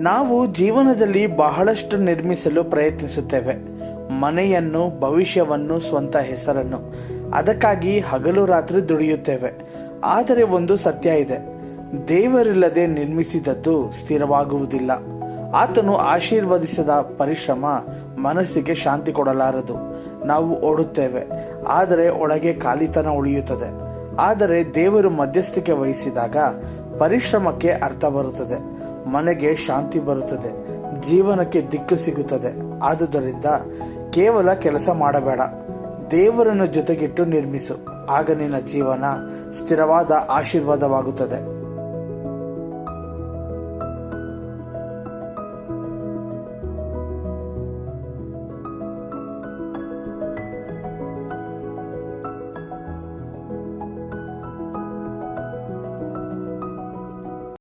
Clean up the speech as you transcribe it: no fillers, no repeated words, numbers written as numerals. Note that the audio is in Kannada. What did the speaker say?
ನಾವು ಜೀವನದಲ್ಲಿ ಬಹಳಷ್ಟು ನಿರ್ಮಿಸಲು ಪ್ರಯತ್ನಿಸುತ್ತೇವೆ. ಮನೆಯನ್ನು, ಭವಿಷ್ಯವನ್ನು, ಸ್ವಂತ ಹೆಸರನ್ನು. ಅದಕ್ಕಾಗಿ ಹಗಲು ರಾತ್ರಿ ದುಡಿಯುತ್ತೇವೆ. ಆದರೆ ಒಂದು ಸತ್ಯ ಇದೆ, ದೇವರಿಲ್ಲದೆ ನಿರ್ಮಿಸಿದದ್ದು ಸ್ಥಿರವಾಗುವುದಿಲ್ಲ. ಆತನು ಆಶೀರ್ವದಿಸದ ಪರಿಶ್ರಮ ಮನಸ್ಸಿಗೆ ಶಾಂತಿ ಕೊಡಲಾರದು. ನಾವು ಓಡುತ್ತೇವೆ, ಆದರೆ ಒಳಗೆ ಖಾಲಿತನ ಉಳಿಯುತ್ತದೆ. ಆದರೆ ದೇವರು ಮಧ್ಯಸ್ಥಿಕೆ ವಹಿಸಿದಾಗ ಪರಿಶ್ರಮಕ್ಕೆ ಅರ್ಥ ಬರುತ್ತದೆ, ಮನೆಗೆ ಶಾಂತಿ ಬರುತ್ತದೆ, ಜೀವನಕ್ಕೆ ದಿಕ್ಕು ಸಿಗುತ್ತದೆ. ಆದುದರಿಂದ ಕೇವಲ ಕೆಲಸ ಮಾಡಬೇಡ, ದೇವರನ್ನು ಜೊತೆಗಿಟ್ಟು ನಿರ್ಮಿಸು. ಆಗ ನಿನ್ನ ಜೀವನ ಸ್ಥಿರವಾದ ಆಶೀರ್ವಾದವಾಗುತ್ತದೆ.